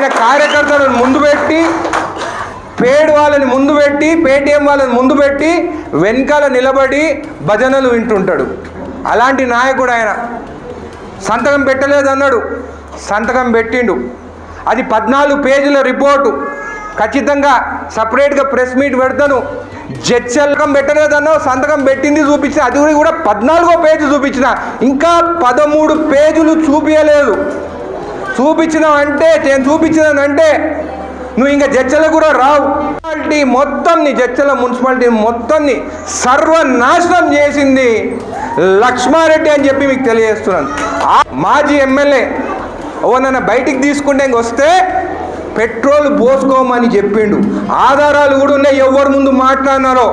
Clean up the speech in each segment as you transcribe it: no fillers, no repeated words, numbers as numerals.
ఆయన కార్యకర్తలను ముందు పెట్టి, పేడ్ వాళ్ళని ముందు పెట్టి, పేటీఎం వాళ్ళని ముందు పెట్టి వెనకాల నిలబడి భజనలు వింటుంటాడు. అలాంటి నాయకుడు ఆయన. సంతకం పెట్టలేదన్నాడు, సంతకం పెట్టిండు. అది 14 పేజీల రిపోర్టు. ఖచ్చితంగా సపరేట్గా ప్రెస్ మీట్ పెడతాను. జడ్చల్కం పెట్టలేదన్నావు, సంతకం పెట్టింది చూపించిన, అది కూడా 14వ పేజీ చూపించిన, ఇంకా 13 పేజీలు చూపించలేదు. నేను చూపించినానంటే నువ్వు ఇంకా జడ్చల కూడా రావు. మొత్తం నీ జడ్చల మున్సిపాలిటీ మొత్తాన్ని సర్వనాశనం చేసింది లక్ష్మారెడ్డి అని చెప్పి మీకు తెలియజేస్తున్నాను. మాజీ ఎమ్మెల్యే ఎవరన్నా బయటికి తీసుకుంటే ఇంకొస్తే పెట్రోల్ పోసుకోమని చెప్పిండు. ఆధారాలు కూడా ఉన్నాయి, ఎవరి ముందు మాట్లాడినారో.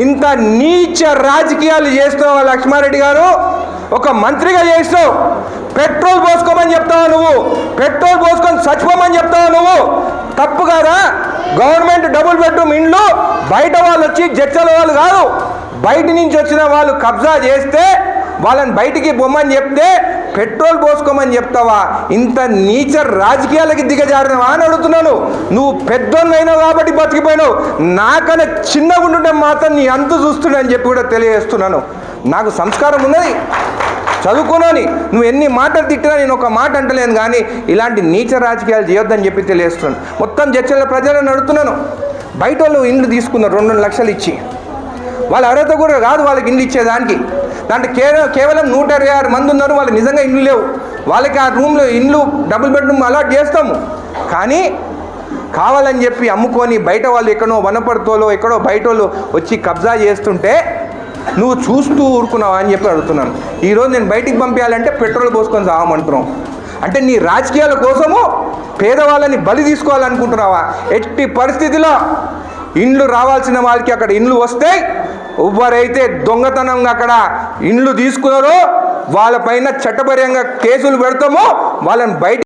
ఇంత నీచ రాజకీయాలు చేస్తున్నావు లక్ష్మారెడ్డి గారు. ఒక మంత్రిగా చేస్తావు, పెట్రోల్ పోసుకోమని చెప్తావా నువ్వు? పెట్రోల్ పోసుకొని చచ్చిపోమని చెప్తావా నువ్వు? తప్పు కాదా? గవర్నమెంట్ డబుల్ బెడ్రూమ్ ఇండ్లు బయట వాళ్ళు వచ్చి జడ్చల వాళ్ళు కాదు, బయట నుంచి వచ్చిన వాళ్ళు కబ్జా చేస్తే వాళ్ళని బయటికి బొమ్మని చెప్తే పెట్రోల్ పోసుకోమని చెప్తావా? ఇంత నీచ రాజకీయాలకి దిగజారినవా అని అడుగుతున్నాను. నువ్వు పెద్దోన్నైనావు కాబట్టి బతికిపోయినావు. నాకన్నా చిన్నగా ఉంటుంటే మాత్రం నీ అంత చూస్తున్నా అని చెప్పి కూడా తెలియజేస్తున్నాను. నాకు సంస్కారం ఉన్నది, చదువుకున్నాను. నువ్వు ఎన్ని మాటలు తిట్టినా నేను ఒక మాట అంటలేను, కానీ ఇలాంటి నీచ రాజకీయాలు చేయొద్దని చెప్పి తెలియజేస్తున్నాను. మొత్తం జడ్చల ప్రజలను అడుగుతున్నాను. బయట వాళ్ళు ఇండ్లు తీసుకున్నారు 2 లక్షలు ఇచ్చి. వాళ్ళ అర్హత కూడా కాదు వాళ్ళకి ఇండ్లు ఇచ్చేదానికి. దాంట్లో కేవలం 126 మంది ఉన్నారు, వాళ్ళకి నిజంగా ఇండ్లు లేవు. వాళ్ళకి ఆ రూమ్లో ఇండ్లు డబుల్ బెడ్రూమ్ అలాట్ చేస్తాము, కానీ కావాలని చెప్పి అమ్ముకొని బయట వాళ్ళు ఎక్కడో వనపర్తోలో ఎక్కడో బయట వాళ్ళు వచ్చి కబ్జా చేస్తుంటే నువ్వు చూస్తూ ఊరుకున్నావా అని చెప్పి అడుగుతున్నాను. ఈరోజు నేను బయటికి పంపించాలంటే పెట్రోల్ పోసుకొని సాగమంటున్నావు. అంటే నీ రాజకీయాల కోసము పేదవాళ్ళని బలి తీసుకోవాలనుకుంటున్నావా? ఎట్టి పరిస్థితిలో ఇండ్లు రావాల్సిన వాళ్ళకి అక్కడ ఇండ్లు వస్తాయి. ఎవరైతే దొంగతనంగా అక్కడ ఇండ్లు తీసుకున్నారో వాళ్ళపైన చట్టపరంగా కేసులు పెడతామో వాళ్ళని బయట